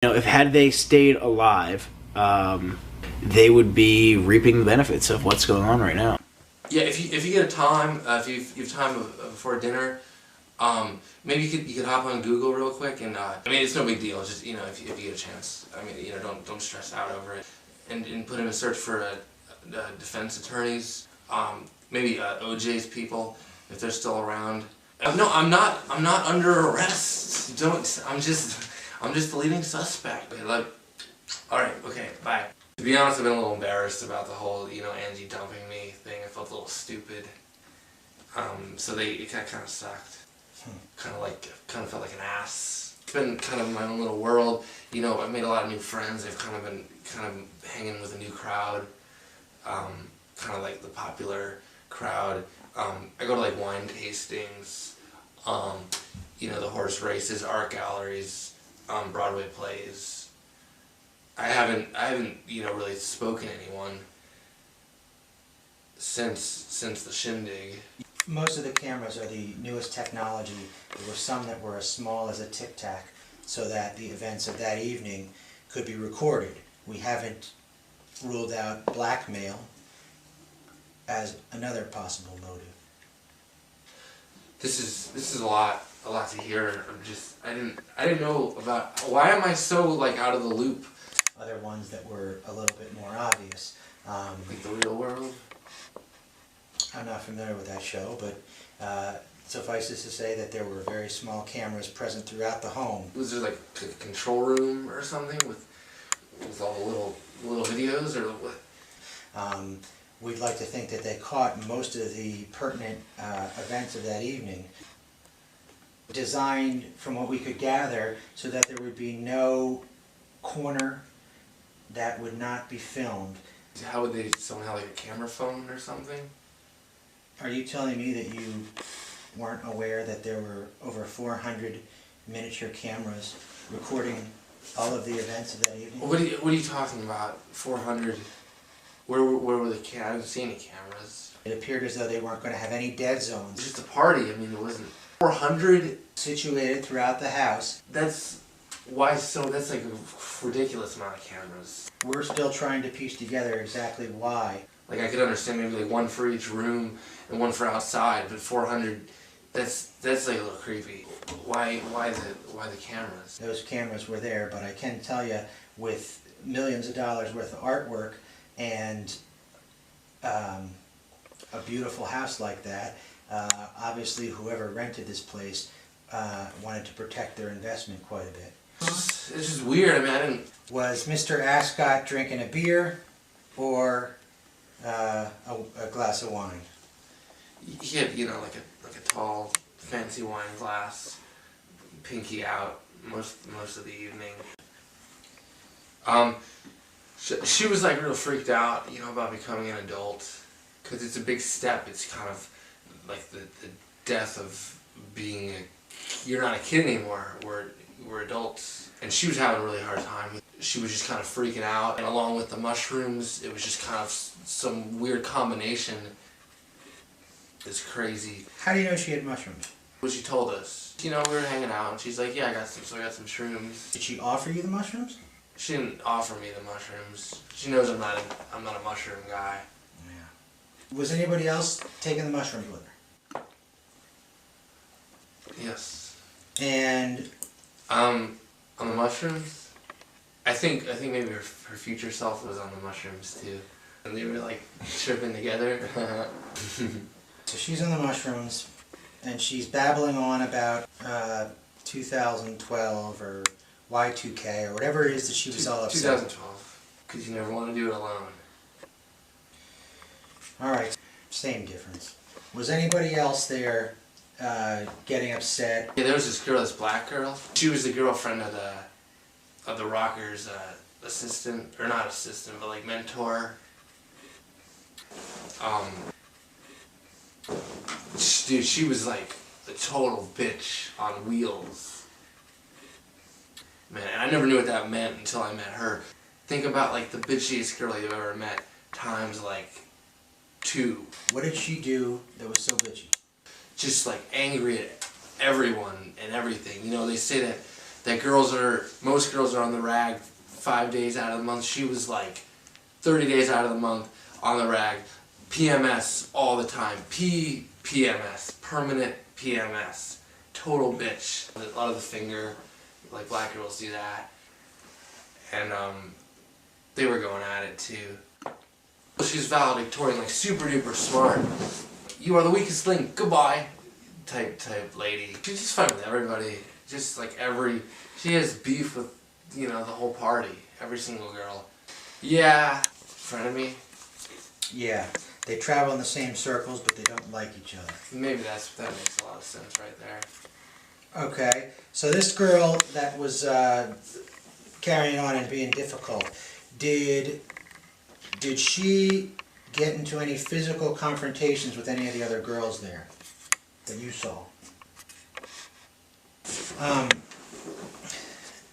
If had they stayed alive, they would be reaping the benefits of what's going on right now. Yeah, if you get a time, if you have time before dinner, maybe you could hop on Google real quick and I mean, it's no big deal. Just if you get a chance, I mean, don't stress out over it, and put in a search for defense attorneys, maybe OJ's people if they're still around. No, I'm not under arrest. Don't. I'm just the leading suspect. Like, all right, okay, bye. To be honest, I've been a little embarrassed about the whole, Angie dumping me thing. I felt a little stupid. So it kind of sucked. Kind of felt like an ass. It's been kind of my own little world. I've made a lot of new friends. I've kind of been hanging with a new crowd. Kind of like the popular crowd. I go to like wine tastings, the horse races, art galleries, Broadway plays. I haven't really spoken to anyone since the shindig. Most of the cameras are the newest technology. There were some that were as small as a Tic Tac, so that the events of that evening could be recorded. We haven't ruled out blackmail as another possible motive. This is a lot to hear. I didn't know about. Why am I so like out of the loop? Other ones that were a little bit more obvious. Like The Real World? I'm not familiar with that show, but suffices to say that there were very small cameras present throughout the home. Was there like a control room or something with all the little videos or what? We'd like to think that they caught most of the pertinent events of that evening. Designed, from what we could gather, so that there would be no corner that would not be filmed. How would they, someone have like a camera phone or something? Are you telling me that you weren't aware that there were over 400 miniature cameras recording all of the events of that evening? What are you talking about? 400? Where were the cameras? I haven't seen any cameras. It appeared as though they weren't going to have any dead It was zones. just a party. I mean, it wasn't 400 Situated throughout the house. That's like a ridiculous amount of cameras. We're still trying to piece together exactly why. Like I could understand maybe like one for each room and one for outside, but 400, that's like a little creepy. Why the cameras? Those cameras were there, but I can tell you, with millions of dollars worth of artwork and a beautiful house like that, obviously whoever rented this place wanted to protect their investment quite a bit. It's just weird. I mean, I didn't. Was Mr. Ascot drinking a beer or a glass of wine? He had, like a tall, fancy wine glass, pinky out most of the evening. She was like real freaked out, about becoming an adult, because it's a big step. It's kind of like the death of being you're not a kid anymore. We're adults. And she was having a really hard time. She was just kind of freaking out. And along with the mushrooms, it was just kind of some weird combination. It's crazy. How do you know she had mushrooms? What she told us. We were hanging out and she's like, yeah, I got some shrooms. Did she offer you the mushrooms? She didn't offer me the mushrooms. She knows I'm not a mushroom guy. Yeah. Was anybody else taking the mushrooms with her? Yes. And on the mushrooms, I think maybe her future self was on the mushrooms too, and they were like tripping together. So she's on the mushrooms, and she's babbling on about 2012 or Y2K or whatever it is that she was all upset. 2012, because you never want to do it alone. All right, same difference. Was anybody else there getting upset? Yeah, there was this girl, this black girl. She was the girlfriend of the rocker's assistant, or not assistant, but like mentor. Dude, she was like a total bitch on wheels. Man, and I never knew what that meant until I met her. Think about like the bitchiest girl you've ever met times like 2. What did she do that was so bitchy? Just like angry at everyone and everything. They say that that most girls are on the rag 5 days out of the month. She was like 30 days out of the month on the rag. PMS all the time. PMS. Permanent PMS. Total bitch. A lot of the finger, like black girls do that. And they were going at it too. She's valedictorian, like super duper smart. You are the weakest link, goodbye. Type lady. She's just fine with everybody. Just like she has beef with, you know, the whole party. Every single girl. Yeah. Frenemy? Yeah. They travel in the same circles, but they don't like each other. Maybe that makes a lot of sense right there. Okay. So this girl that was carrying on and being difficult, did she get into any physical confrontations with any of the other girls there that you saw?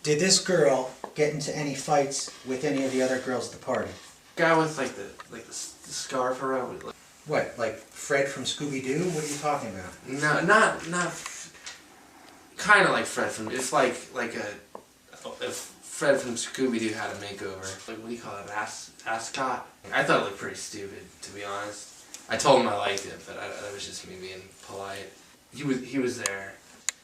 Did this girl get into any fights with any of the other girls at the party? Guy with like the scarf around. Like, what, like Fred from Scooby-Doo? What are you talking about? no, not kind of like Fred from. It's like if Fred from Scooby-Doo had a makeover. Like, what do you call it? Ascot? I thought it looked pretty stupid, to be honest. I told him I liked it, but that was just me being polite. He was there.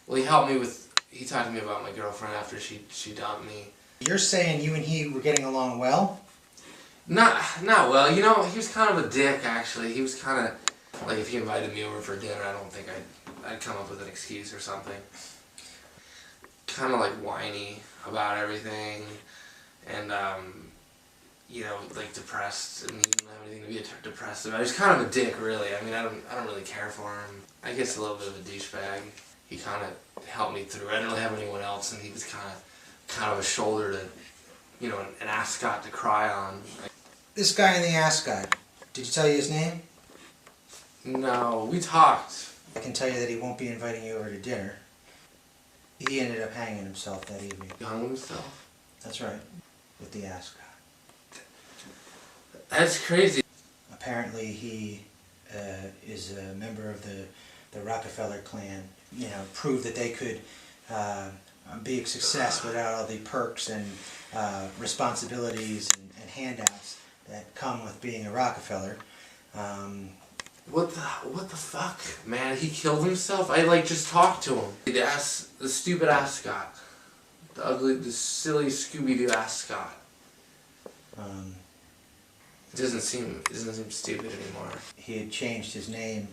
Well, he helped me with. He talked to me about my girlfriend after she dumped me. You're saying you and he were getting along well? Not well. You know, he was kind of a dick, actually. He was kind of like, if he invited me over for dinner, I don't think I'd come up with an excuse or something. Kind of like whiny about everything, and you know, like depressed, and he didn't have anything to be depressed about. He was kind of a dick, really. I mean, I don't really care for him. I guess a little bit of a douchebag. He kind of helped me through. I didn't really have anyone else, and he was kind of a shoulder to, you know, an ascot to cry on. This guy in the ascot, did he tell you his name? No, we talked. I can tell you that he won't be inviting you over to dinner. He ended up hanging himself that evening. He hung himself? That's right, with the ascot. That's crazy. Apparently he is a member of the Rockefeller clan. You know, proved that they could be a success without all the perks and responsibilities and handouts that come with being a Rockefeller. What the fuck, man? He killed himself? I like just talked to him. The stupid ascot, the silly Scooby-Doo ascot. It doesn't seem stupid anymore. He had changed his name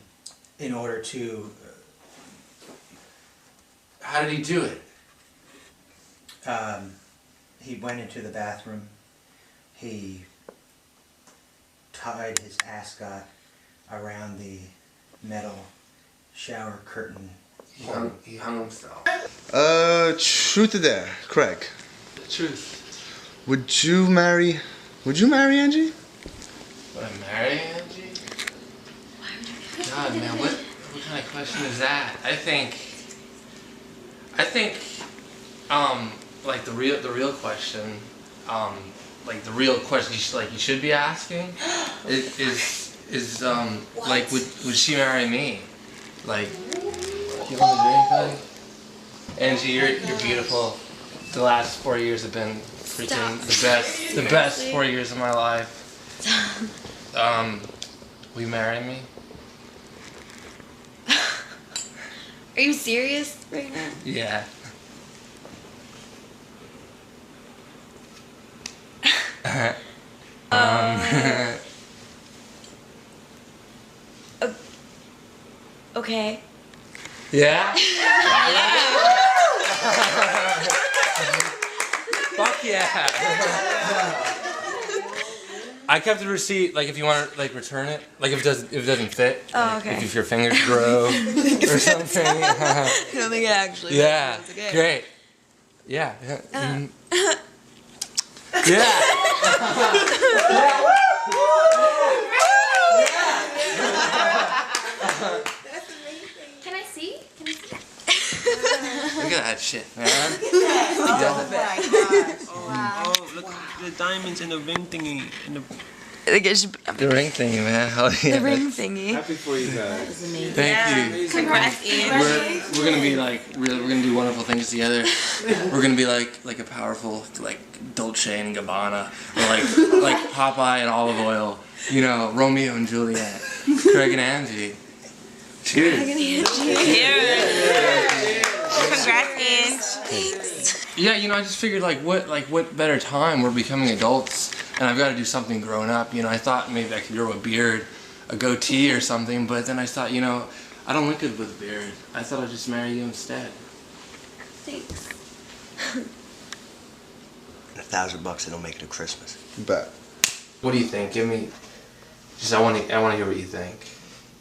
in order to. How did he do it? He went into the bathroom. He tied his ascot around the metal shower curtain. He hung himself. Truth or dare, Craig? The truth. Would you marry Angie? Would I marry Angie? God, man, what kind of question is that? I think, like the real question, like the real question you should be asking is like, would she marry me? Like, you want to drink, buddy? Angie, you're beautiful. The last 4 years have been freaking the best 4 years of my life. Will you marry me? Are you serious right now? Yeah. Okay. Yeah? Fuck yeah. I kept the receipt, like if you want to like return it, like if it doesn't fit. Oh, okay. Like, if your fingers grow or something. I don't think it actually. Yeah. It's okay. Great. Yeah. Yeah. Can I see? Look at that shit, man. Oh my gosh. Wow. Oh, look at the diamonds in the ring thingy. think it should be The ring thingy, man. Hell yeah. the ring thingy. Happy for you guys. Thank you. Congrats, Ian. We're gonna be like we're gonna do wonderful things together. We're gonna be like a powerful like Dolce and Gabbana, or like Popeye and olive oil. You know, Romeo and Juliet, Craig and Angie. Cheers. Congrats, Ian. Thanks. Yeah, you know, I just figured what better time, we're becoming adults and I've got to do something grown up. You know, I thought maybe I could grow a beard, a goatee or something, but then I thought, you know, I don't look good with a beard. I thought I'd just marry you instead. Thanks. $1,000 it'll make it to Christmas. Bet. What do you think? Give me, just I want to hear what you think.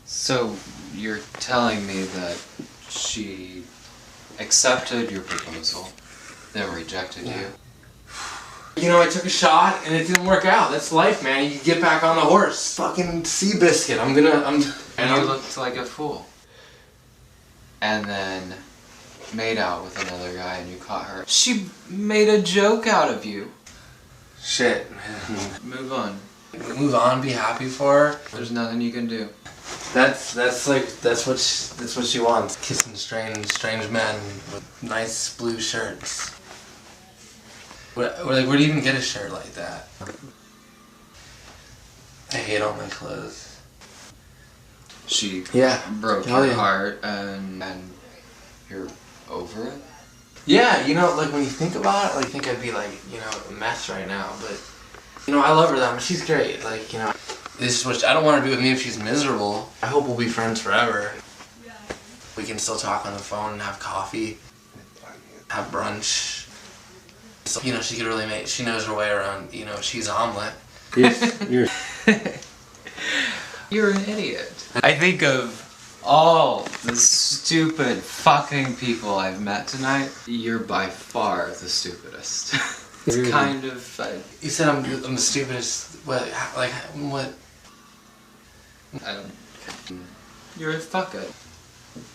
So, you're telling me that she accepted your proposal, then rejected you? You know, I took a shot and it didn't work out. That's life, man. You get back on the horse. Fucking Seabiscuit. And You looked like a fool. And then made out with another guy and you caught her. She made a joke out of you. Shit, man. Move on. Move on, be happy for her. There's nothing you can do. That's what she wants. Kissing strange men with nice blue shirts. Where do you even get a shirt like that? I hate all my clothes. She broke Hell your yeah. heart and you're over it? Yeah, you know, like when you think about it, I think I'd be like, you know, a mess right now, but you know, I love her that much. She's great. Like, you know, this is what I don't want her to be with me if she's miserable. I hope we'll be friends forever. We can still talk on the phone and have coffee, have brunch. So, you know, she could really she knows her way around, you know, she's omelet. You're an idiot. I think of all the stupid fucking people I've met tonight, you're by far the stupidest. It's Really? kind of... You said I'm the stupidest. What? Like what? I don't... You're a fucker.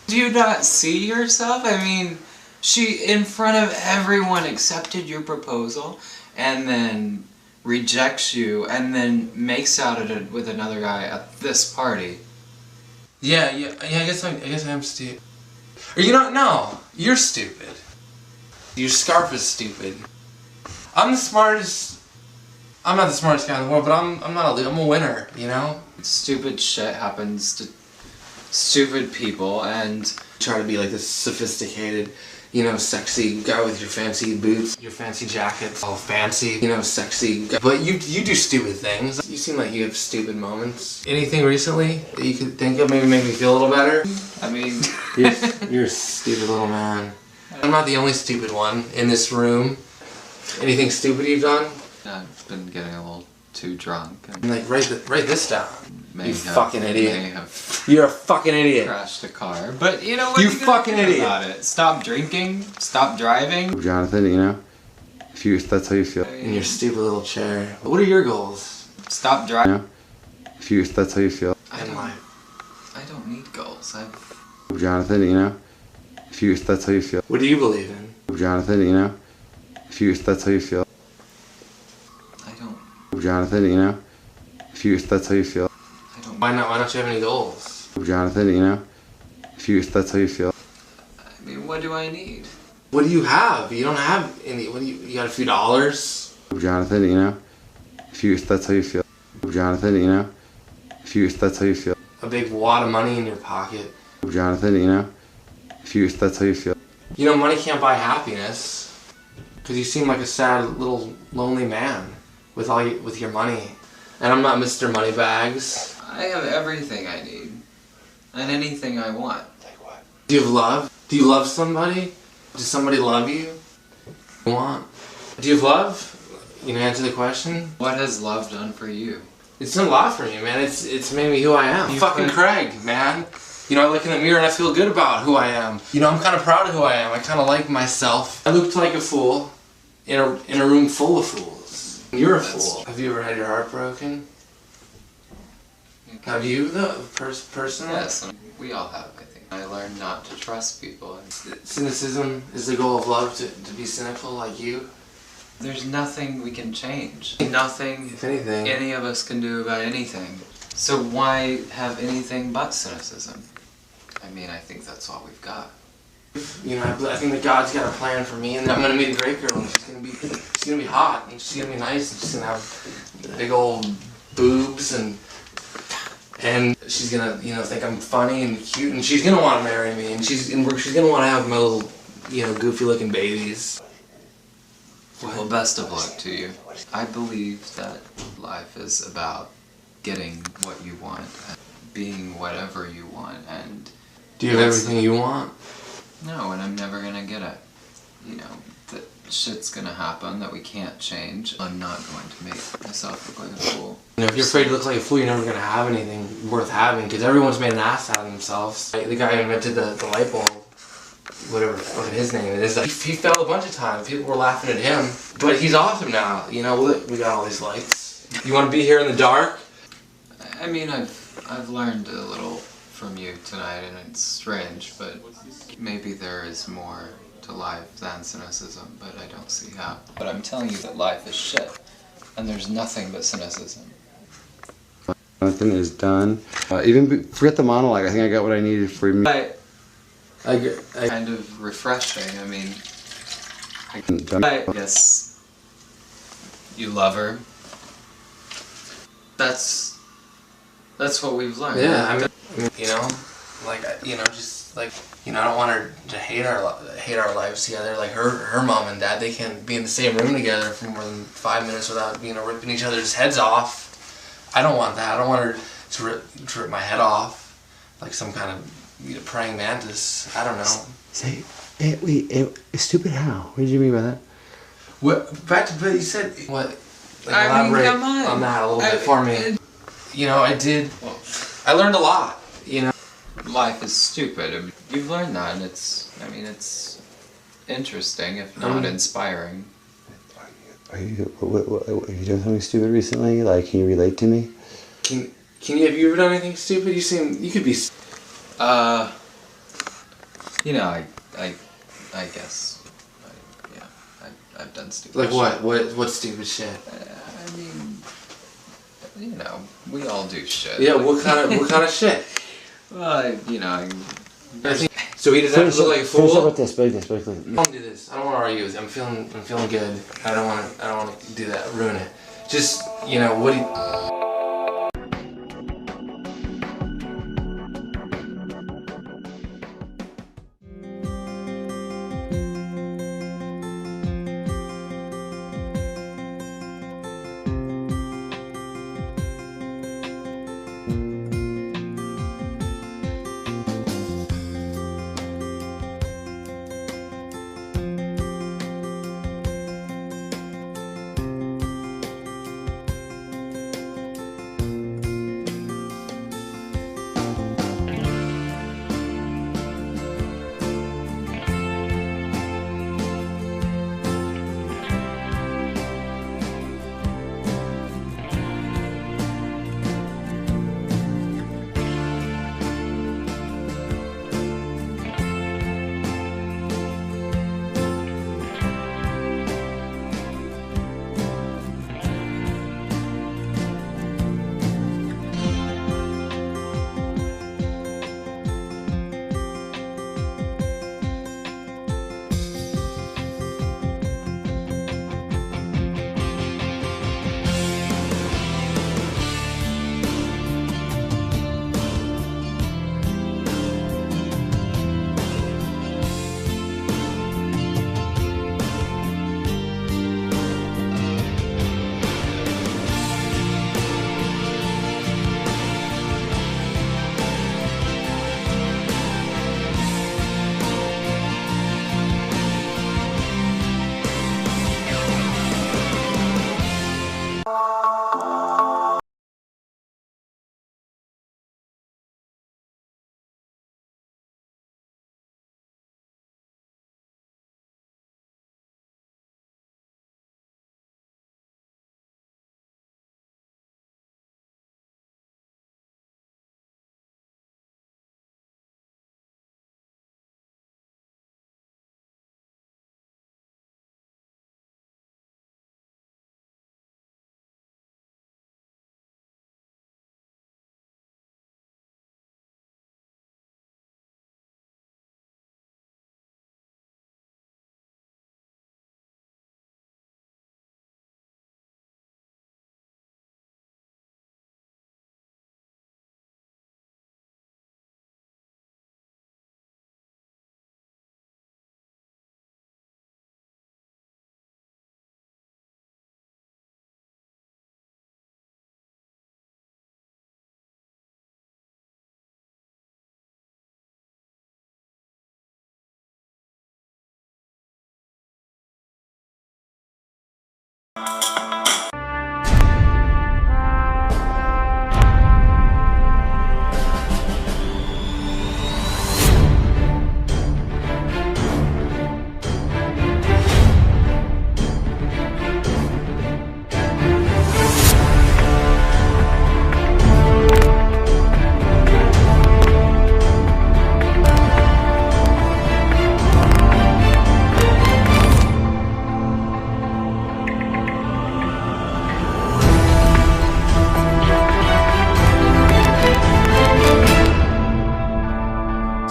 Do you not see yourself? I mean, she, in front of everyone, accepted your proposal, and then rejects you, and then makes out with another guy at this party. Yeah. I guess I'm stupid. Or you don't know. You're stupid. Your scarf is stupid. I'm the smartest. I'm not the smartest guy in the world, but I'm a winner. You know. Stupid shit happens to stupid people, and Try to be like this sophisticated, you know, sexy guy with your fancy boots, your fancy jackets, all fancy, you know, sexy guy. But you do stupid things. You seem like you have stupid moments. Anything recently that you could think of maybe make me feel a little better? I mean, You're a stupid little man. I'm not the only stupid one in this room. Anything stupid you've done? I've been getting a little too drunk. And Like, write this down. may You have- fucking idiot. May have You're a fucking idiot. crashed a car, but you know what? You are gonna fucking do idiot. about it? Stop drinking. Stop driving. Jonathan, you know, if that's how you feel. In your stupid little chair. What are your goals Stop driving. If that's how you feel. in life? I don't need goals. Jonathan, you know, if that's how you feel. What do you believe in? Jonathan, you know, if that's how you feel. I don't. Jonathan, you know, if that's how you feel. I don't. Why not? Why don't you have any goals? Jonathan, you know, if that's how you feel. I mean, what do I need? What do you have? You don't have any. What do you got? A few dollars? Jonathan, you know, if that's how you feel. Jonathan, you know, if that's how you feel. A big wad of money in your pocket? Jonathan, you know, if that's how you feel. You know, money can't buy happiness. Cause you seem like a sad little lonely man with with your money. And I'm not Mr. Moneybags. I have everything I need, and anything I want. Do you have love? Do you love somebody? Does somebody love you? Want? Do you have love? You know, answer the question. What has love done for you? It's done a lot for me, man. It's made me who I am. You Fucking could- Craig, man. You know, I look in the mirror and I feel good about who I am. You know, I'm kind of proud of who I am. I kind of like myself. I looked like a fool in a room full of fools. You're a fool. Have you ever had your heart broken? Have you, personally? Yes, we all have, I think. I learned not to trust people. Cynicism is the goal of love, to be cynical like you? there's nothing we can change. Nothing If anything. any of us can do about anything. So why have anything but cynicism? I mean, I think that's all we've got. You know, I think that God's got a plan for me, and I'm gonna meet a great girl, and she's gonna be hot, and she's gonna be nice, and she's gonna have big old boobs, and she's gonna, you know, think I'm funny and cute, and she's gonna want to marry me, and she's gonna want to have my little, you know, goofy looking babies. Well, best of luck to you. I believe that life is about getting what you want, and being whatever you want, and Do you have everything you want? no, and I'm never gonna get it. You know, that shit's gonna happen that we can't change. I'm not going to make myself look like a fool. You know, if you're afraid to look like a fool, you're never gonna have anything worth having, because everyone's made an ass out of themselves. The guy who invented the light bulb, whatever fucking his name is, he fell a bunch of times. People were laughing at him, but he's awesome now. You know, look, we got all these lights. You want to be here in the dark? I mean, I've learned a little from you tonight, and it's strange, but maybe there is more to life than cynicism, but I don't see how. But I'm telling you that life is shit, and there's nothing but cynicism. Nothing is done. Forget the monologue. I think I got what I needed for me. Kind of refreshing. I mean, I guess you love her. That's what we've learned. Yeah, I mean, you know, like, you know, just like, you know, I don't want her to hate our lives together. Like her mom and dad, they can't be in the same room together for more than 5 minutes without, you know, ripping each other's heads off. I don't want that. I don't want her to rip my head off like some kind of, you know, praying mantis. I don't know. Say, stupid how? What did you mean by that? What? Back to what you said. What? Like, I mean, elaborate come on. that a little bit for me. You know, I learned a lot. You know. Life is stupid. I mean, you've learned that, and it's interesting, if not inspiring. Are you doing something stupid recently? Like, can you relate to me? Have you ever done anything stupid? You could be. You know, I guess, I've done stupid. Like shit. what stupid shit? I mean, you know, we all do shit. Yeah, what kind of shit? Well, you know, I think, so he doesn't have to look like a fool. Finish up with this, I don't do this. I don't want to argue with you. I'm feeling good. I don't want to do that. Ruin it. Just, you know, what do you...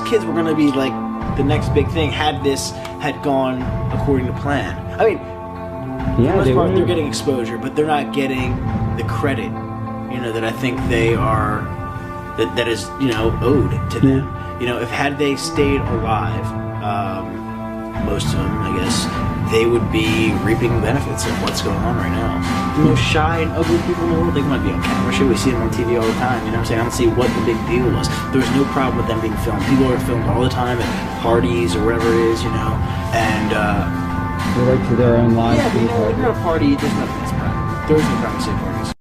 Kids were going to be like the next big thing had this had gone according to plan. I mean, for the most part, they're getting exposure, but they're not getting the credit, you know, that I think they are, that is, you know, owed to them. You know, if had they stayed alive, most of them, I guess, they would be reaping benefits of what's going on right now. The most shy and ugly people in the world, they want to be on camera. Sure, we see them on TV all the time, you know what I'm saying? I don't see what the big deal was. There was no problem with them being filmed. People are filmed all the time at parties or wherever it is, you know, and, They like to their own lives. yeah, but you know, if you're at a party, there's nothing that's private. There is no privacy at parties.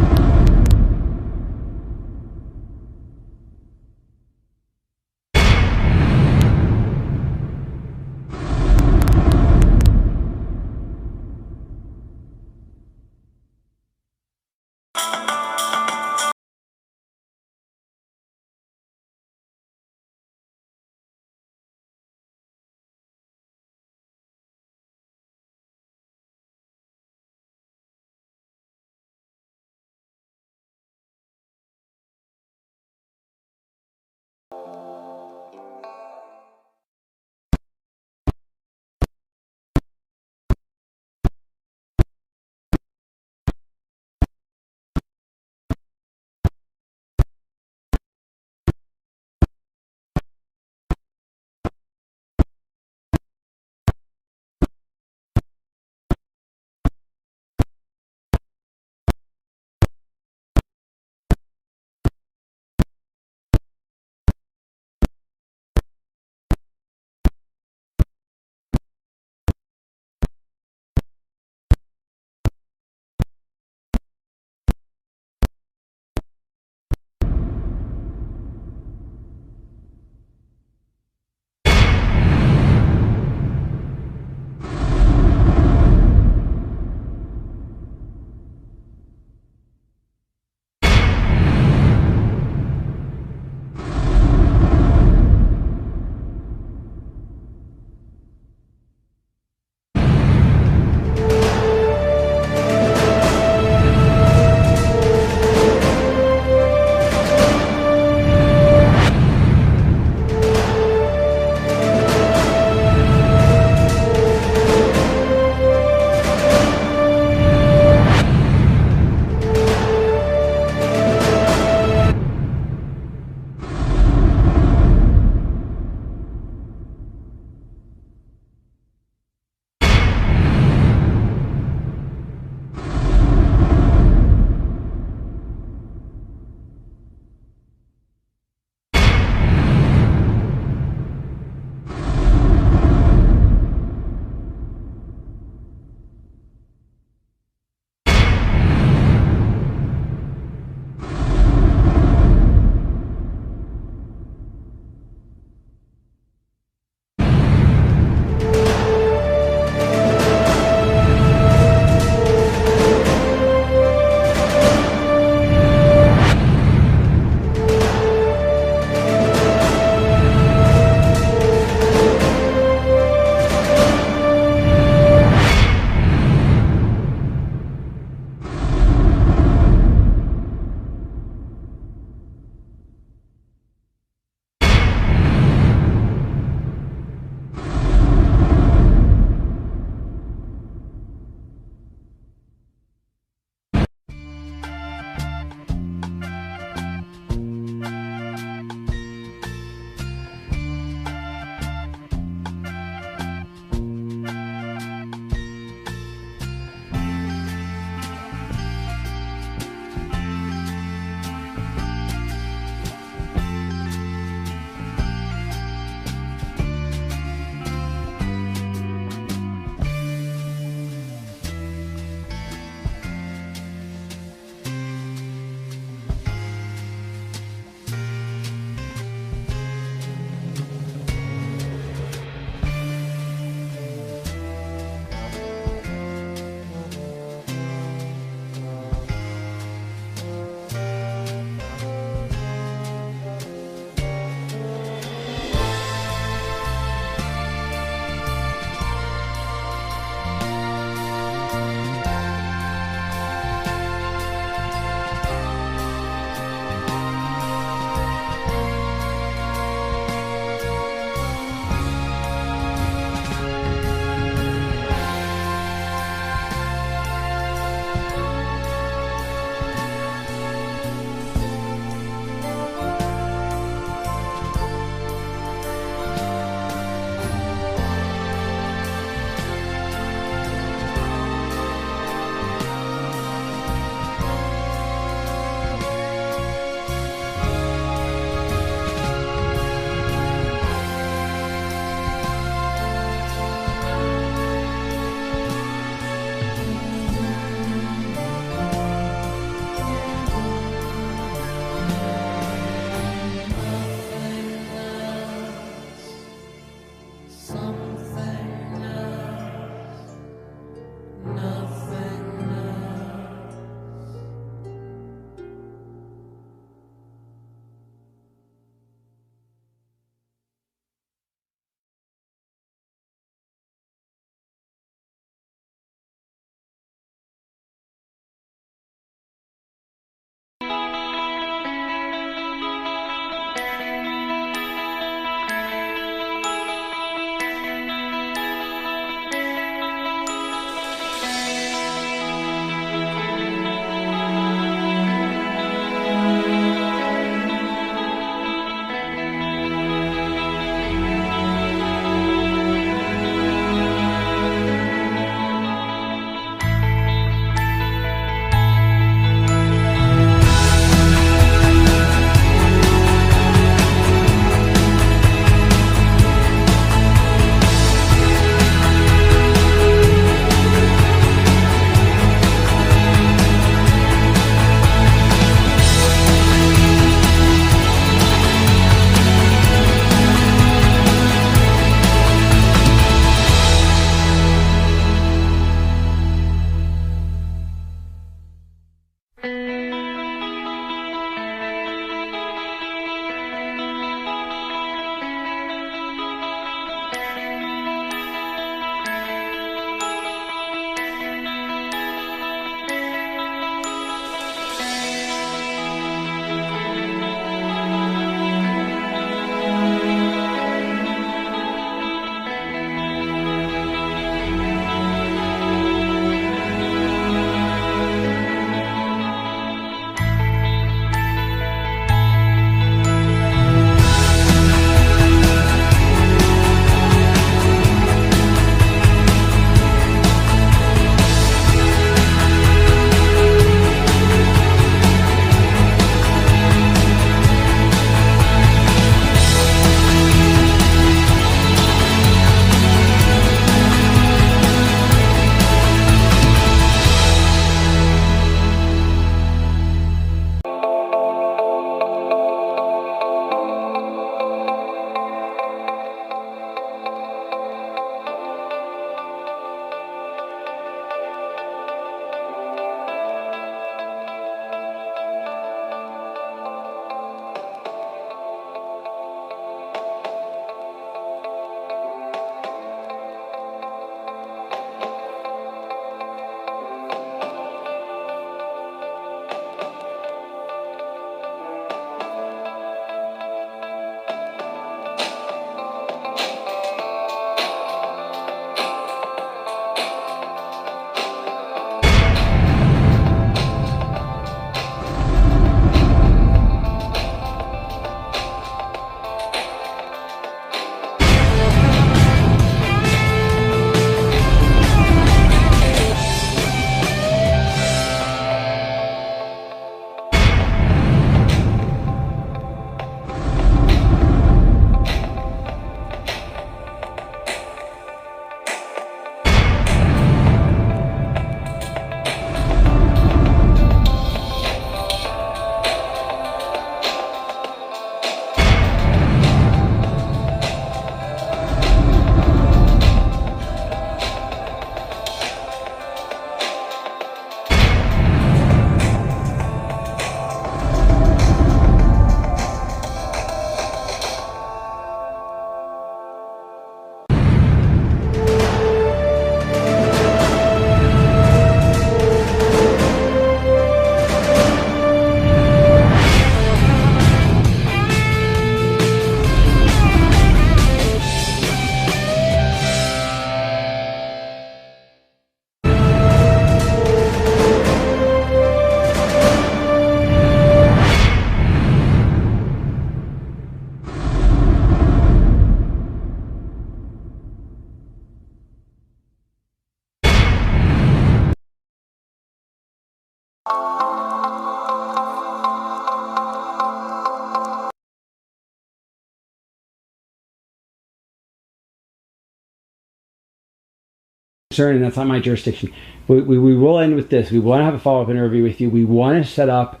concerned, and that's not my jurisdiction. We will end with this. We want to have a follow-up interview with you. We want to set up,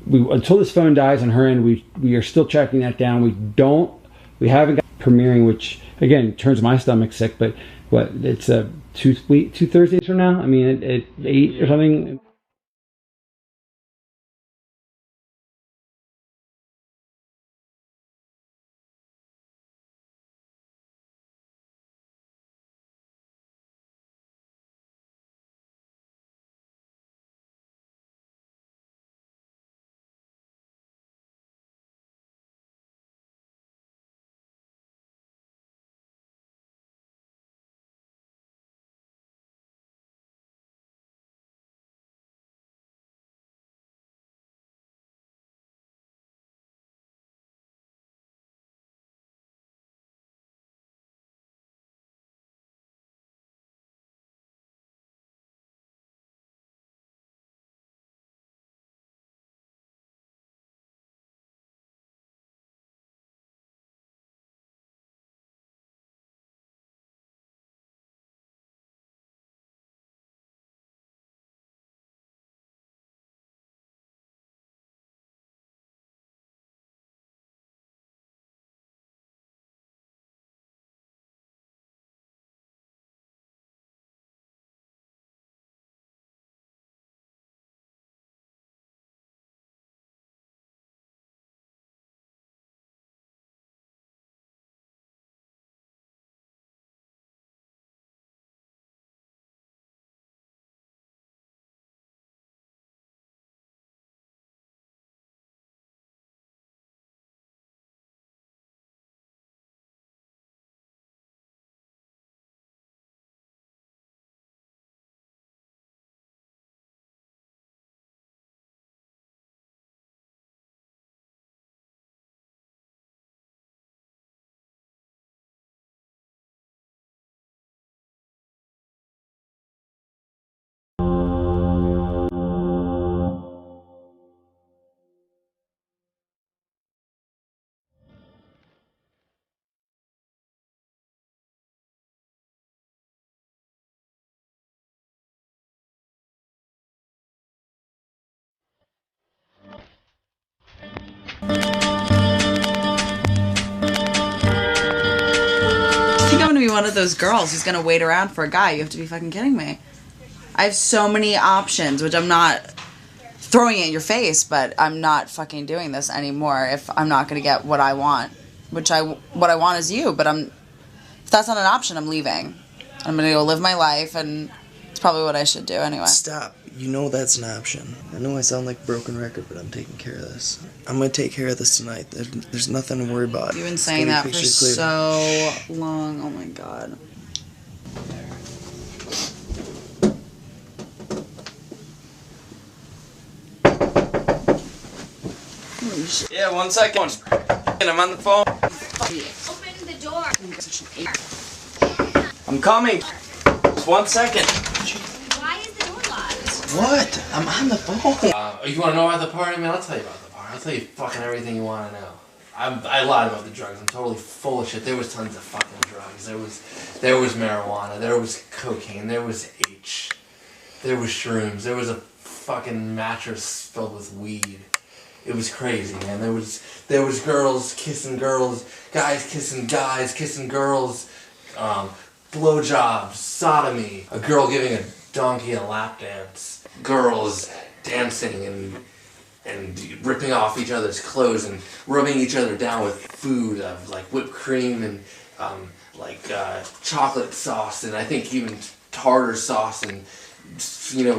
until this phone dies on her end, we are still tracking that down. We haven't got premiering, which again turns my stomach sick, but what, it's two Thursdays from now? I mean, at 8 or something. I think I'm gonna be one of those girls who's gonna wait around for a guy. You have to be fucking kidding me. I have so many options, which I'm not throwing it in your face, but I'm not fucking doing this anymore if I'm not gonna get what I want. What I want is you, but if that's not an option, I'm leaving. I'm gonna go live my life, and it's probably what I should do anyway. Stop. You know that's an option. I know I sound like a broken record, but I'm taking care of this. I'm gonna take care of this tonight. There's nothing to worry about. You've been saying that for so long. Oh my god. Yeah, 1 second. I'm on the phone. Open the door. I'm coming. Just 1 second. Why is the door locked? What? I'm on the phone. You want to know about the party? Man, I'll tell you about the party. I'll tell you fucking everything you want to know. I lied about the drugs. I'm totally full of shit. There was tons of fucking drugs. There was marijuana. There was cocaine. There was H. There was shrooms. There was a fucking mattress filled with weed. It was crazy, man. There was girls kissing girls, guys kissing girls, blowjobs, sodomy, a girl giving a donkey a lap dance, girls dancing and ripping off each other's clothes and rubbing each other down with food of like whipped cream and chocolate sauce and I think even tartar sauce and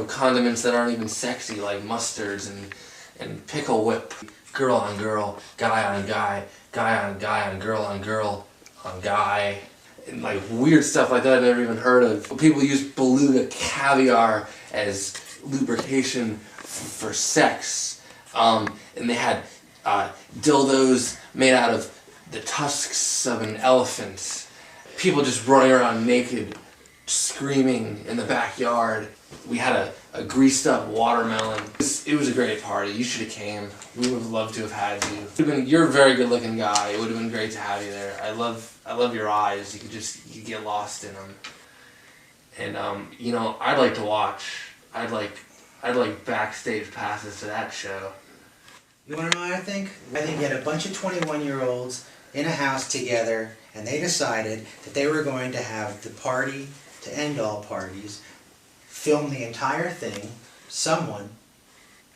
condiments that aren't even sexy like mustards and pickle whip, girl on girl, guy on guy, guy on guy on girl on guy, and like weird stuff like that I've never even heard of. People use beluga caviar as lubrication for sex, and they had dildos made out of the tusks of an elephant. People just running around naked, screaming in the backyard. We had a greased up watermelon. It was a great party. You should have came. We would have loved to have had you. You're a very good looking guy. It would have been great to have you there. I love your eyes. You could get lost in them. And you know, I'd like to watch. I'd like backstage passes to that show. You want to know what I think? I think you had a bunch of 21-year-olds in a house together, and they decided that they were going to have the party to end all parties, film the entire thing. Someone,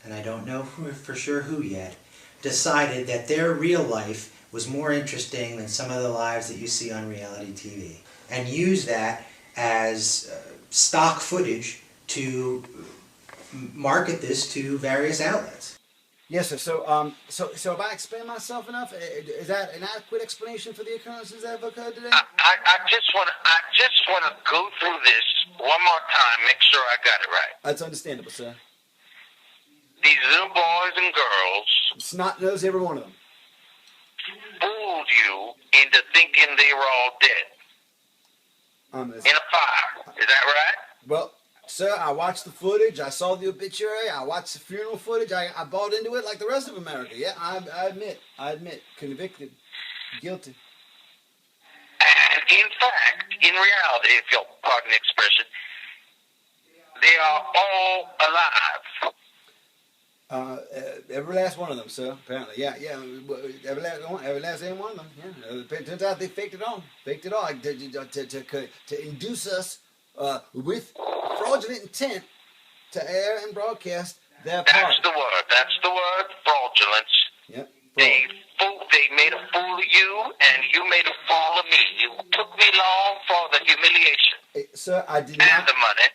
and I don't know for sure who yet, decided that their real life was more interesting than some of the lives that you see on reality TV, and used that as stock footage to market this to various outlets. Yes, sir. So if I explain myself enough, is that an adequate explanation for the occurrences that have occurred today? I just want to go through this one more time, make sure I got it right. That's understandable, sir. These little boys and girls Snot knows every one of them. fooled you into thinking they were all dead in a fire. Is that right? Well, sir, I watched the footage. I saw the obituary. I watched the funeral footage. I bought into it like the rest of America. Yeah, I admit, convicted, guilty. And in fact, in reality, if you'll pardon the expression, they are all alive. Every last one of them, sir. Apparently, yeah. Every last one of them. Yeah. It turns out they faked it all. To induce us with fraudulent intent to air and broadcast their part. That's the word. Fraudulence. Yep. They made a fool of you, and you made a fool of me. You took me long for the humiliation. Sir, I did and not. The money.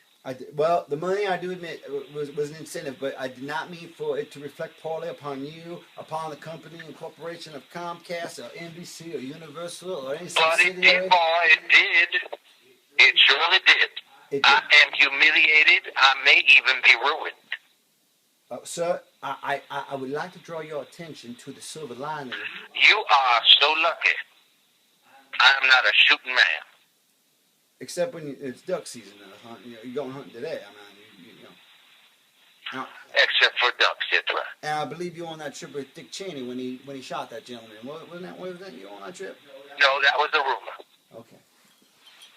Well, the money, I do admit, was an incentive, but I did not mean for it to reflect poorly upon you, upon the company and corporation of Comcast or NBC or Universal or any subsidiary. But it did, boy, it did. It surely did. I am humiliated. I may even be ruined. Sir, I would like to draw your attention to the silver lining. You are so lucky. I am not a shooting man. Except when it's duck season, you're going hunting today. I mean, Now, except for ducks, that's right. And I believe you were on that trip with Dick Cheney when he shot that gentleman. Wasn't that you on that trip? No, that was a rumor. Okay.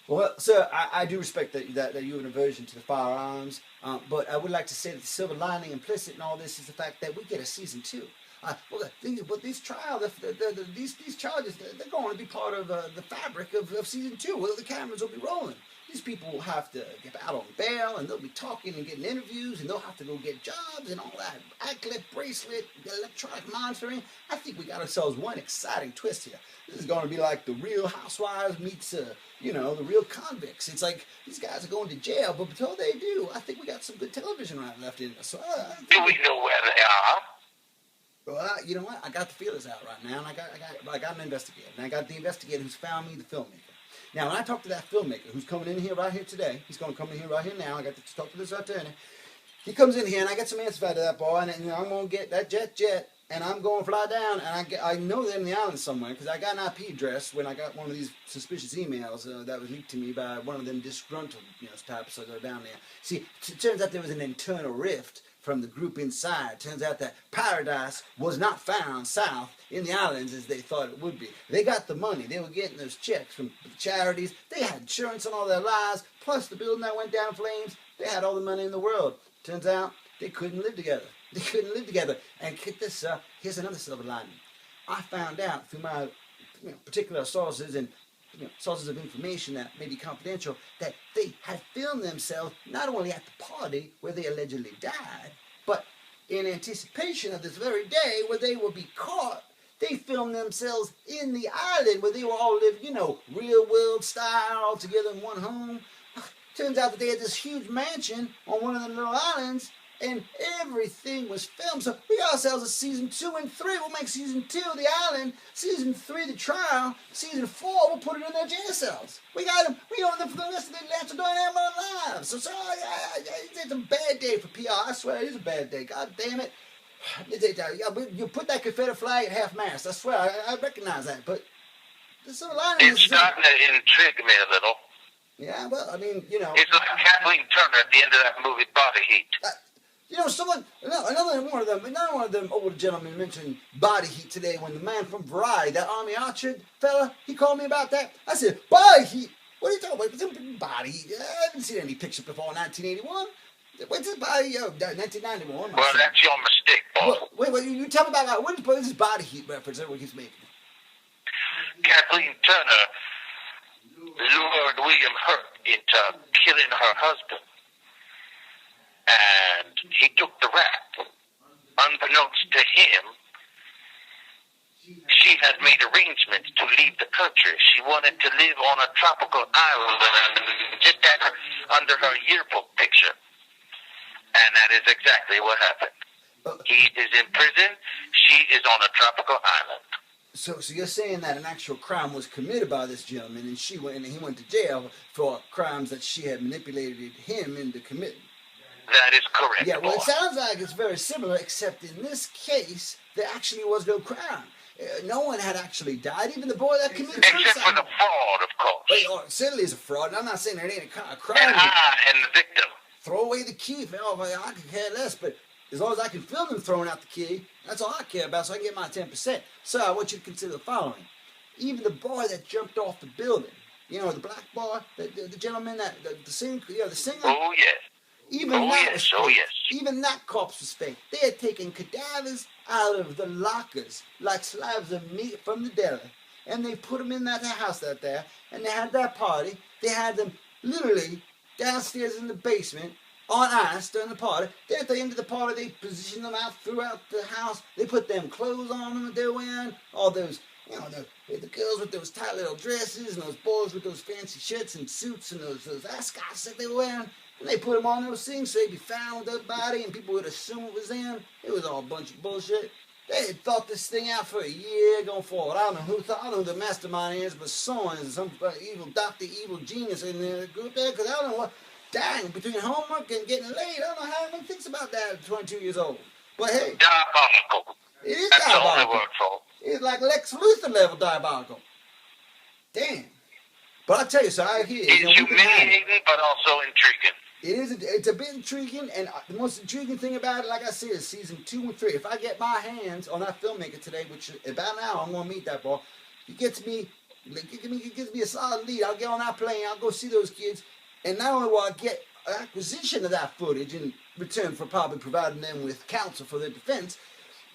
Well, sir, I do respect that you have an aversion to the firearms, but I would like to say that the silver lining implicit in all this is the fact that we get a season 2. These trials, these charges, they're going to be part of the fabric of season 2. Well, the cameras will be rolling. These people will have to get out on bail, and they'll be talking and getting interviews, and they'll have to go get jobs and all that. Anklet, bracelet, electronic monitoring. I think we got ourselves one exciting twist here. This is going to be like the Real Housewives meets, the real convicts. It's like these guys are going to jail, but until they do, I think we got some good television left in us. So, do we know where they are? Well, you know what? I got the feelers out right now, and I got an investigator, and I got the investigator who's found me the filmmaker. Now, when I talk to that filmmaker who's coming in here right here today, he's going to come in here right here now. I got to talk to this attorney. He comes in here, and I get some answers out of that boy, and I'm going to get that jet, and I'm going to fly down, and I know they're in the island somewhere, because I got an IP address when I got one of these suspicious emails that was leaked to me by one of them disgruntled, types that are down there. See, it turns out there was an internal rift from the group inside. Turns out that paradise was not found south in the islands as they thought it would be. They got the money. They were getting those checks from charities. They had insurance on all their lives, plus the building that went down in flames. They had all the money in the world. Turns out they couldn't live together. They couldn't live together. And get this, here's another silver lining. I found out through my particular sources and sources of information that may be confidential, that they had filmed themselves not only at the party where they allegedly died, but in anticipation of this very day where they would be caught, they filmed themselves in the island where they were all living, real world style, all together in one home. Turns out that they had this huge mansion on one of them little islands, and everything was filmed. So we got ourselves a season 2 and 3. We'll make season 2 the island, season 3 the trial, season 4 we'll put it in their jail cells. We got them. We own them for the rest of their natural dynamic lives. So it's a bad day for PR. I swear it is a bad day. God damn it. You put that Confederate flag at half mast. I swear I recognize that. But the silver lining is starting to intrigue me a little. Yeah, well, I mean, It's like Kathleen Turner at the end of that movie, Body Heat. Another one of them old gentlemen mentioned Body Heat today when the man from Variety, that Army Archer fella, he called me about that. I said, Body Heat? What are you talking about? What's his body? I haven't seen any picture before 1981. What's his body? 1991. Well, that's your mistake, boss. Wait, you tell me about that. What is his body heat reference that he's making? Kathleen Turner lured William Hurt into killing her husband. And he took the rap. Unbeknownst to him, she had made arrangements to leave the country. She wanted to live on a tropical island, just under her yearbook picture. And that is exactly what happened. He is in prison. She is on a tropical island. So you're saying that an actual crime was committed by this gentleman, and he went to jail for crimes that she had manipulated him into committing. That is correct. Yeah, well, boss. it sounds like it's very similar, except in this case, there actually was no crime. No one had actually died, even the boy that committed suicide. Except for the fraud, of course. Wait, it certainly is a fraud, and I'm not saying there ain't a crime. And the victim. Throw away the key. I could care less, but as long as I can film them throwing out the key, that's all I care about, so I can get my 10%. So I want you to consider the following. Even the boy that jumped off the building, you know, the black boy, the gentleman, the singer, the singer. Oh, yes. Even even that corpse was fake. They had taken cadavers out of the lockers like slabs of meat from the deli, and they put them in that house out there, and they had that party. They had them literally downstairs in the basement on ice during the party. Then at the end of the party, they positioned them out throughout the house. They put them clothes on them that they're wearing, all those, you know, the girls with those tight little dresses, and those boys with those fancy shirts and suits and those ascots that they were wearing. And they put them on those things so they'd be found with their body and people would assume it was them. It was all a bunch of bullshit. They had thought this thing out for a year going forward. I don't know who thought, I don't know who the mastermind is, but someone is some evil doctor, evil genius in the group there, because I don't know what, dang, between homework and getting laid, I don't know how anyone thinks about that at 22 years old. But hey. Diabolical. It is That's diabolical. the only word for it. It's like Lex Luthor level diabolical. Damn. But I tell you, so I hear it's humiliating, but also intriguing. It's a bit intriguing, and the most intriguing thing about it, like I said, is season 2 and 3. If I get my hands on that filmmaker today, which about now I'm gonna meet that boy, he gets me a solid lead. I'll get on that plane, I'll go see those kids, and not only will I get an acquisition of that footage in return for probably providing them with counsel for their defense,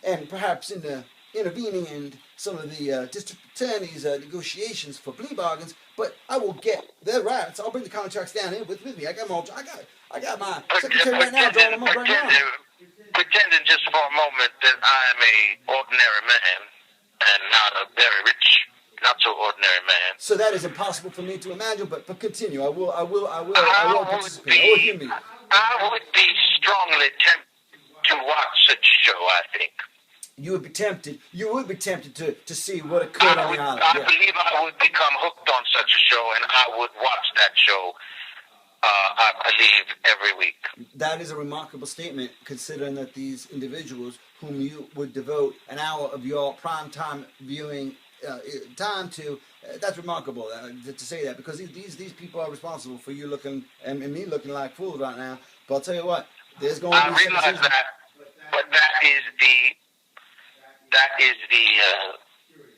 and perhaps in the intervening in some of the district attorney's negotiations for plea bargains, but I will get their rights. I'll bring the contracts down here with me. I got my secretary right now drawing them up right now. Pretending just for a moment that I am a ordinary man and not a very rich, not so ordinary man. So that is impossible for me to imagine, but continue. I will participate. I would be strongly tempted to watch such a show, I think. You would be tempted to see what occurred on the island. I believe I would become hooked on such a show, and I would watch that show, I believe, every week. That is a remarkable statement, considering that these individuals whom you would devote an hour of your prime time viewing time to, that's remarkable to say that, because these people are responsible for you looking, and me looking like fools right now. But I'll tell you what, there's going to be... I realize that, but that is the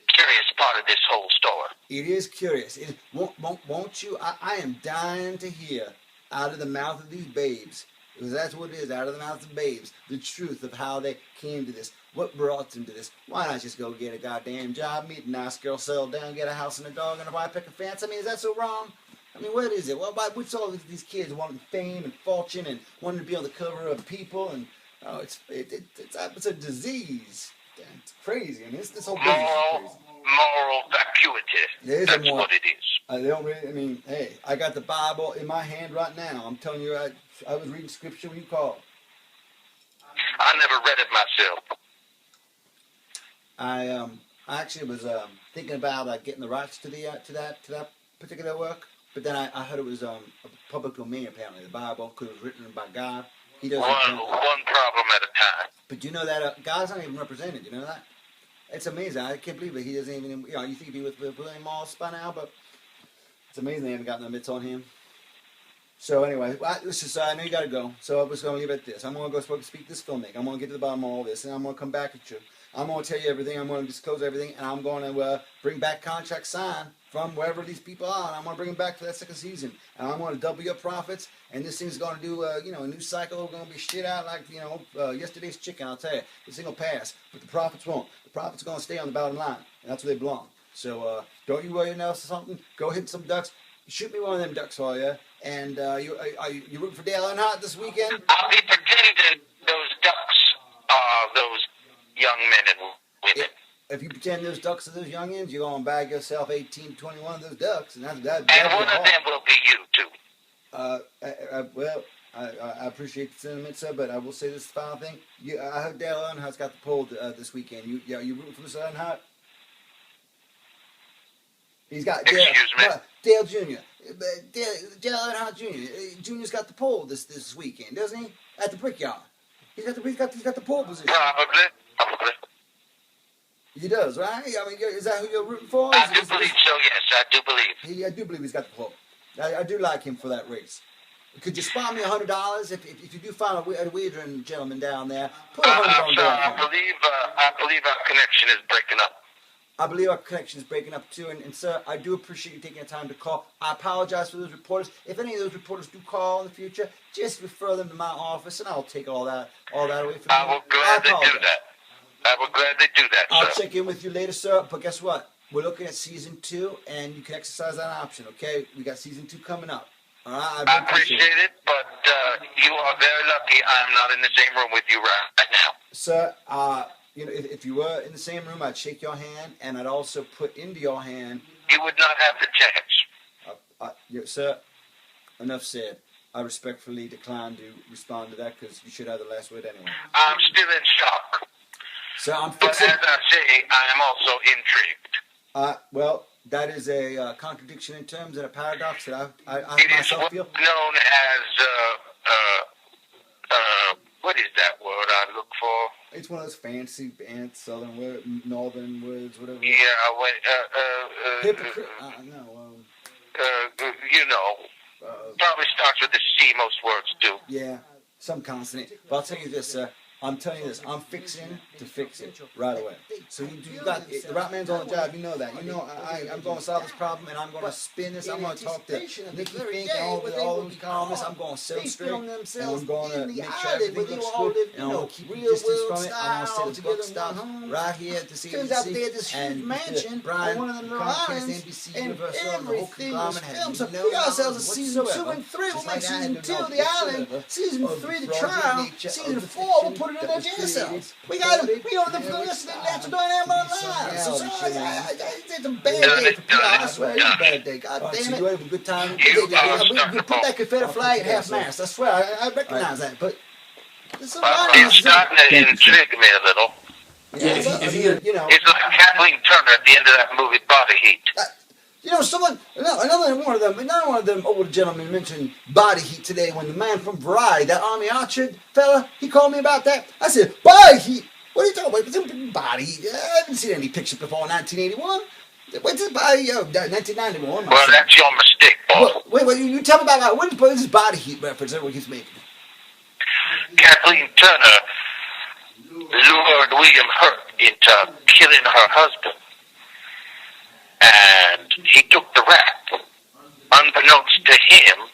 curious part of this whole story. It is curious. Won't you? I am dying to hear out of the mouth of these babes, because that's what it is, out of the mouth of babes, the truth of how they came to this. What brought them to this? Why not just go get a goddamn job, meet a nice girl, settle down, get a house and a dog and a white picket fence? I mean, is that so wrong? I mean, what is it? What's all these kids wanting fame and fortune and wanting to be on the cover of People? And it's a disease. It's crazy. I mean, this whole business is crazy. Moral vacuity. That's what it is. They don't really, I mean, hey, I got the Bible in my hand right now. I'm telling you, I was reading scripture when you called. I never read it myself. I actually was thinking about getting the rights to that particular work, but then I heard it was a public domain apparently. The Bible, because it was written by God. He doesn't. One problem at a time. But you know that God's not even represented. You know that? It's amazing. I can't believe it. He doesn't even. You know, you think he'd be with William Moss by now, but it's amazing they haven't gotten the mitts on him. So anyway, I know you got to go. So I was going to leave it at this. I'm going to go speak to this filmmaker. I'm going to get to the bottom of all this, and I'm going to come back at you. I'm going to tell you everything. I'm going to disclose everything, and I'm going to bring back contracts signed from wherever these people are, and I'm going to bring them back for that second season. And I'm going to double your profits, and this thing's going to do, a new cycle. We're going to be shit out like, yesterday's chicken, I'll tell you. This thing will pass, but the profits won't. The profits are going to stay on the bottom line, and that's where they belong. So don't you worry else or something. Go hit some ducks. Shoot me one of them ducks for you. And you rooting for Dale Earnhardt this weekend? I'll be pretending those ducks are those young men and women. If you pretend those ducks are those youngins, you're going to bag yourself 18, 21 of those ducks. And one of them will be you, too. I appreciate the sentiment, sir, but I will say this final thing. I heard Dale Earnhardt's got the poll this weekend. You rooting for Mr. Earnhardt? He's got Dale Jr. Dale Earnhardt Jr. Jr.'s got the pole this weekend, doesn't he? At the Brickyard. He's got the pole position. Probably. He does, right? I mean, is that who you're rooting for? I do believe so, yes. I do believe. I do believe he's got the pole. I do like him for that race. Could you spot me $100 if you do find a wagering gentleman down there? Put $100 on sir, there. I believe our connection is breaking up. I believe our connection is breaking up too, and sir, I do appreciate you taking the time to call. I apologize for those reporters. If any of those reporters do call in the future, just refer them to my office, and I'll take all that away from you. I will gladly do that. I will gladly do that, sir. I'll check in with you later, sir. But guess what? We're looking at season 2, and you can exercise that option. Okay, we got season 2 coming up. All right, I appreciate it, but you are very lucky. I'm not in the same room with you right now, sir. If you were in the same room, I'd shake your hand, and I'd also put into your hand. You would not have the chance. Sir, enough said. I respectfully decline to respond to that because you should have the last word anyway. I'm still in shock. So I'm fixing. But as I say, I am also intrigued. Well, that is a contradiction in terms and a paradox that I myself feel. Known as what is that word I look for? It's one of those fancy southern words, northern words, whatever. Yeah, hypocrite. Probably starts with a C. Most words do. Yeah, some consonant. But I'll tell you this, sir. I'm telling you this. I'm fixing to fix it right away. So you got the right man's on the job. You know that. You know I'm going to solve this problem, and I'm going to spin this. I'm going to talk to Nikki Fink and all those columnists. I'm going to set them straight, and I'm going to make sure everything looks good. And I'm going to keep the distance from it. I'm going to say the buck stop right here at the CBC. Turns out they had this huge mansion on one of the little islands, and everything was filmed. So we got ourselves a season 2 and 3. We'll make season 2 the island, season 3 the trial, season 4 we'll put it in their jail cells. We got them. We owe them for listening to doing them online. So it's a bad day for PR. I swear, it's a bad day. God damn it. You have a good time. We put that Confederate flag at half mast. I swear, I recognize that. But it's starting to intrigue me a little. If you it's like Kathleen Turner at the end of that movie, Body Heat. Another one of them older gentlemen mentioned Body Heat today when the man from Variety, that Army Archer fella, he called me about that. I said, Body Heat? What are you talking about? Body Heat? I haven't seen any picture before 1981. What's this Body? 1991. Well, that's your mistake, boss. Wait, you tell me about what is this Body Heat reference everyone keeps making? Kathleen Turner lured William Hurt into killing her husband. And he took the rap. Unbeknownst to him,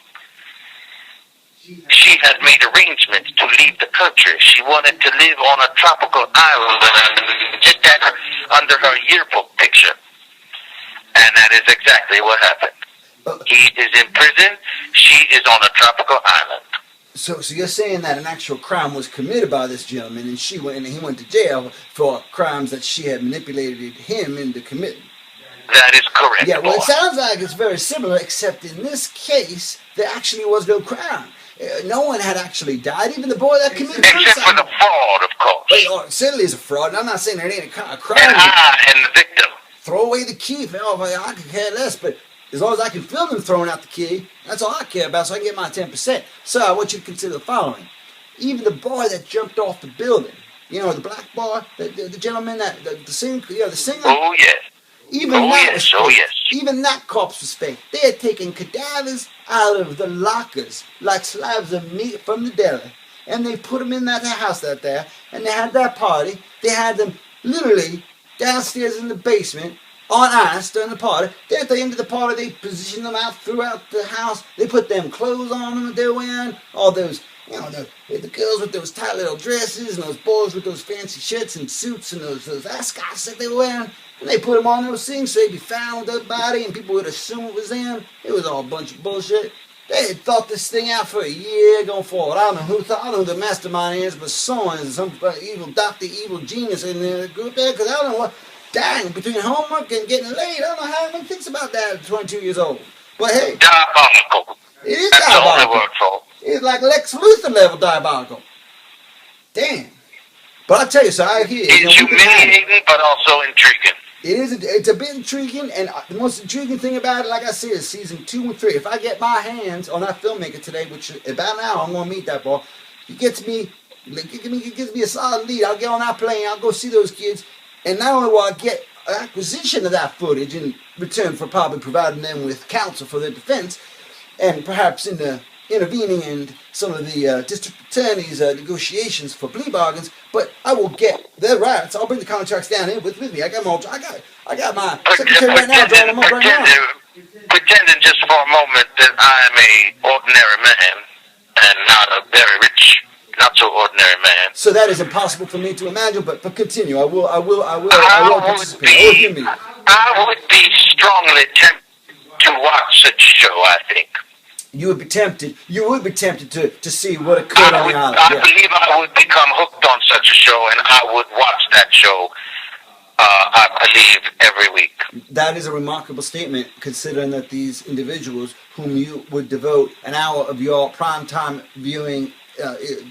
she had made arrangements to leave the country. She wanted to live on a tropical island, just under her yearbook picture. And that is exactly what happened. He is in prison. She is on a tropical island. So you're saying that an actual crime was committed by this gentleman, and he went to jail for crimes that she had manipulated him into committing. That is correct. Yeah, well, it sounds like it's very similar, except in this case, there actually was no crime. No one had actually died, even the boy that committed suicide. Except for the fraud, of course. Well, certainly is a fraud, and I'm not saying there ain't a crime. And I am the victim. Throw away the key. I could care less, but as long as I can film them throwing out the key, that's all I care about, so I can get my 10%. So I want you to consider the following. Even the boy that jumped off the building, the black boy, the gentleman, the singer. Oh, yes. Even that corpse was fake. They had taken cadavers out of the lockers like slabs of meat from the deli, and they put them in that house out there, and they had that party. They had them literally downstairs in the basement on ice during the party. Then at the end of the party, they position them out throughout the house. They put them clothes on them that they're wearing, all those, you know, the girls with those tight little dresses and those boys with those fancy shirts and suits and those ascots that they were wearing. And they put them on those things so they'd be found with their body and people would assume it was them. It was all a bunch of bullshit. They had thought this thing out for a year going forward. I don't know who the mastermind is, but someone is some evil doctor, evil genius in the group there, because I don't know what, dang, between homework and getting laid, I don't know how anyone thinks about that at 22 years old. But hey, diabolical. It is That's diabolical. the only word for it. It's like Lex Luthor level diabolical. Damn. But I tell you, so I hear you. It's humiliating, but also intriguing. It's a bit intriguing, and the most intriguing thing about it, like I said, is season 2 and 3. If I get my hands on that filmmaker today, which about now I'm going to meet that boy, he gives me a solid lead. I'll get on that plane, I'll go see those kids, and not only will I get an acquisition of that footage in return for probably providing them with counsel for their defense, and perhaps in the intervening in some of the district attorney's negotiations for plea bargains, but I will get their rights. I'll bring the contracts down here with me. I got my secretary right now drawing them up right now. Pretending just for a moment that I am a ordinary man and not a very rich, not so ordinary man. So that is impossible for me to imagine, but continue. I will participate. I would be strongly tempted to watch such a show, I think. You would be tempted to see what occurred on the island. I believe I would become hooked on such a show, and I would watch that show, I believe, every week. That is a remarkable statement, considering that these individuals whom you would devote an hour of your prime time viewing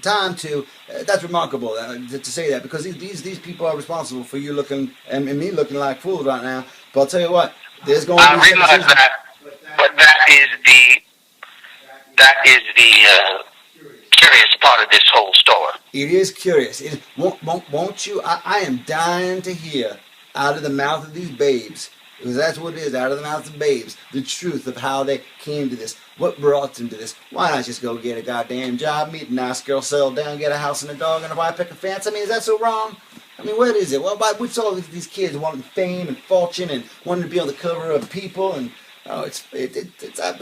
time to, that's remarkable to say that, because these people are responsible for you looking, and me looking like fools right now. But I'll tell you what, there's going to be... I realize that, but that is the curious part of this whole story. It is curious. Won't you? I am dying to hear out of the mouth of these babes, because that's what it is, out of the mouth of babes, the truth of how they came to this, what brought them to this. Why not just go get a goddamn job, meet a nice girl, settle down, get a house and a dog and a white picket fence? I mean, is that so wrong? I mean, what is it? What's all these kids wanting fame and fortune and wanting to be on the cover of People? And it's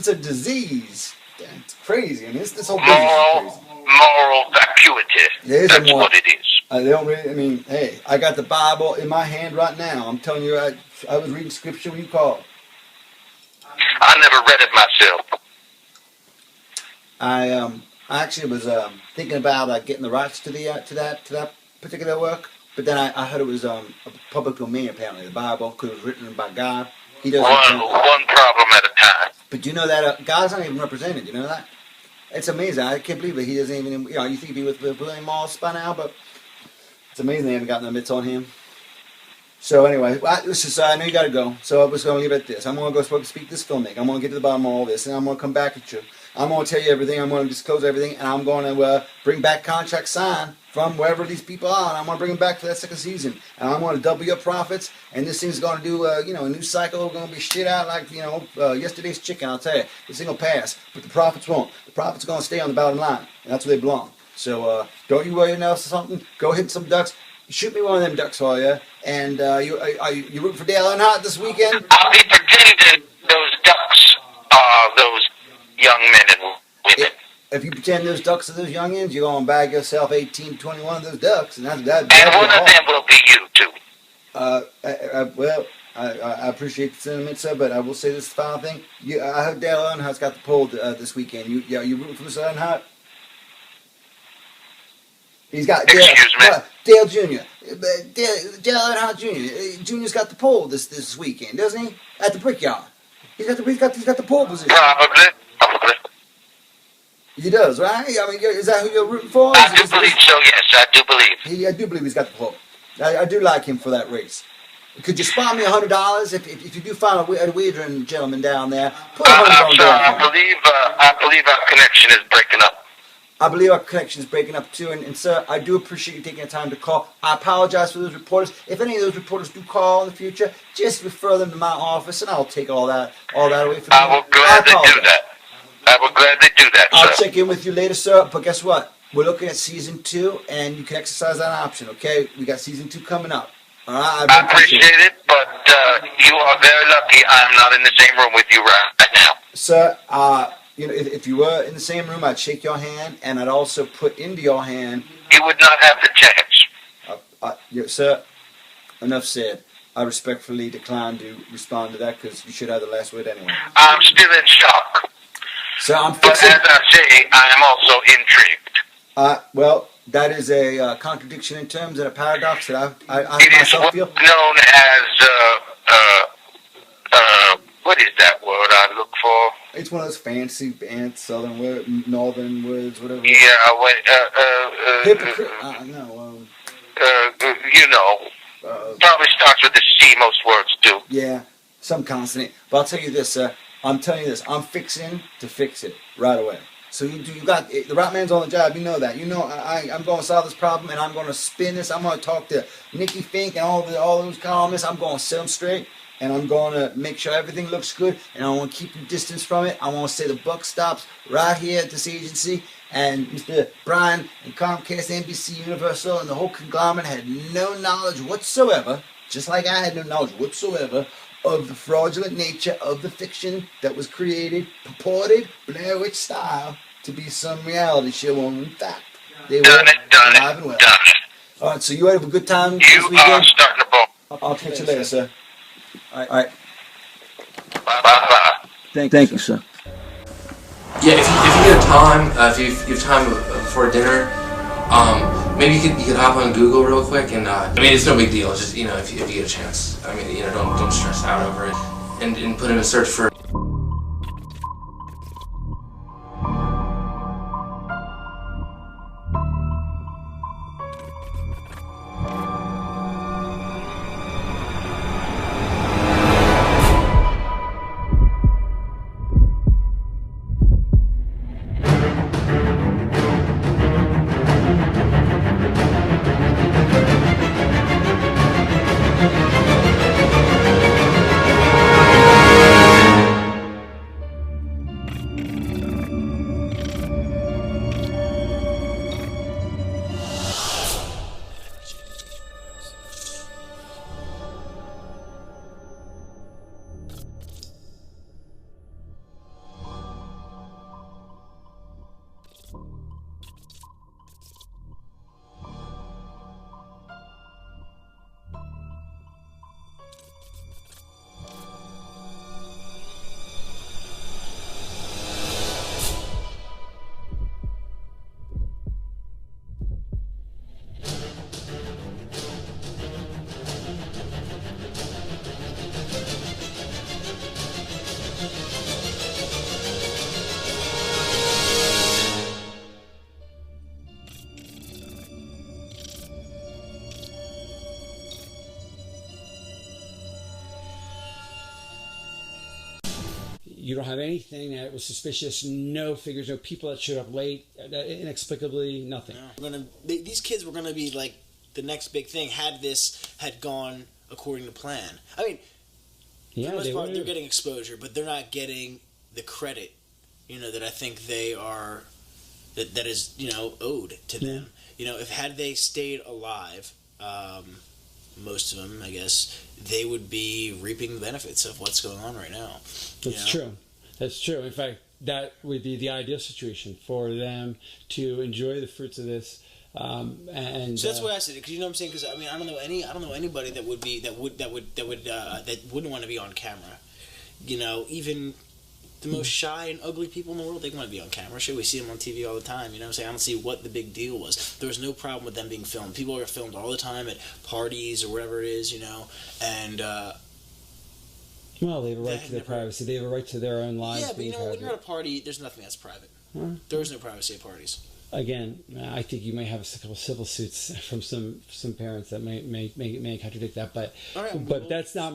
a disease. It's crazy. I mean, this whole business is crazy. Moral vacuity. That's what it is. They don't really, I mean, hey, I got the Bible in my hand right now. I'm telling you, I was reading scripture when you called. I never read it myself. I actually was thinking about getting the rights to that particular work, but then I heard it was a public domain, apparently, the Bible, because it was written by God. He doesn't one problem at a time. But you know that God's not even represented. You know that? It's amazing. I can't believe that he doesn't even. You know, you think he'd be with William Moss by now, but it's amazing they haven't gotten their mitts on him. So anyway, I know you got to go. So I was going to leave it at this. I'm going to go speak to this filmmaker. I'm going to get to the bottom of all this, and I'm going to come back at you. I'm going to tell you everything. I'm going to disclose everything, and I'm going to bring back contracts signed from wherever these people are, and I'm going to bring them back for that second season. And I'm going to double your profits, and this thing's going to do, a new cycle. We're going to be shit out like, yesterday's chicken, I'll tell you. This thing will pass, but the profits won't. The profits are going to stay on the bottom line, and that's where they belong. So don't you worry enough or something. Go hit some ducks. Shoot me one of them ducks for you. And you rooting for Dale Earnhardt this weekend? I'll be pretending those ducks are those young men and women. If you pretend those ducks are those youngins, you're going to bag yourself 18 to 21 of those ducks. And one of them will be you, too. I appreciate the sentiment, sir, but I will say this final thing. I heard Dale Earnhardt's got the poll this weekend. You rooting for Mr. Earnhardt? He's got Dale Jr. Dale Earnhardt Jr. Jr.'s got the poll this weekend, doesn't he? At the Brickyard. He's got the pole position. Probably. He does, right? I mean, is that who you're rooting for? I do believe so, yes. I do believe. I do believe he's got the pole. I do like him for that race. Could you spot me $100 if you do find a wagering gentleman down there? Put $100 on there. I believe our connection is breaking up. I believe our connection is breaking up too, and sir, I do appreciate you taking the time to call. I apologize for those reporters. If any of those reporters do call in the future, just refer them to my office, and I'll take all that away from you. I will gladly do that. I will gladly do that, sir. I'll check in with you later, sir. But guess what? We're looking at season 2, and you can exercise that option. Okay, we got season 2 coming up. I appreciate it, but you are very lucky I'm not in the same room with you right now. Sir, if you were in the same room, I'd shake your hand, and I'd also put into your hand... You would not have the chance. Sir, enough said. I respectfully decline to respond to that because you should have the last word anyway. I'm still in shock. Sir, I'm But fixing... as I say, I am also intrigued. Well, that is a contradiction in terms and a paradox that I It is myself what's feel. known as, what is that word I look for? It's one of those fancy southern words, northern words, whatever. Yeah, Hypocrite. No. You know. Probably starts with a C, most words do. Yeah, some consonant. But I'll tell you this, sir. I'm telling you this. I'm fixing to fix it right away. So you got the right man's on the job. You know that. You know I'm going to solve this problem, and I'm going to spin this. I'm going to talk to Nikki Fink and all those columnists. I'm going to set them straight, and I'm going to make sure everything looks good. And I want to keep the distance from it. I want to say the buck stops right here at this agency. And Mr. Brian and Comcast, NBC, Universal, and the whole conglomerate had no knowledge whatsoever, just like I had no knowledge whatsoever, of the fraudulent nature of the fiction that was created, purported, Blair Witch style, to be some reality show when in fact they were alive and well. All right, so you have a good time this weekend? You are starting to bone. I'll catch you later, sir. All right. Bye-bye. Thank you, sir. Yeah, if you get time, if you have time before dinner, maybe you could hop on Google real quick, and I mean, it's no big deal. Just if you get a chance, I mean, don't stress out over it, and put in a search for. You don't have anything that was suspicious, no figures, no people that showed up late, inexplicably, nothing. No. These kids were going to be like the next big thing had this had gone according to plan. I mean, for the most part, they're getting exposure, but they're not getting the credit, that I think they are, that is, owed to them. If had they stayed alive, most of them, I guess, they would be reaping the benefits of what's going on right now. That's true. That's true. In fact, that would be the ideal situation for them to enjoy the fruits of this. And so that's why I said it, because you know what I'm saying. Because I mean, I don't know anybody that wouldn't want to be on camera. Even the most shy and ugly people in the world, they want to be on camera. Sure, we see them on TV all the time. You know what I'm saying? I don't see what the big deal was. There was no problem with them being filmed. People are filmed all the time at parties or whatever it is, and well, they have a right to their privacy. They have a right to their own lives. Yeah, but when you're at a party, there's nothing that's private. There is no privacy at parties. Again, I think you may have a couple civil suits from some parents that may contradict that, but that's not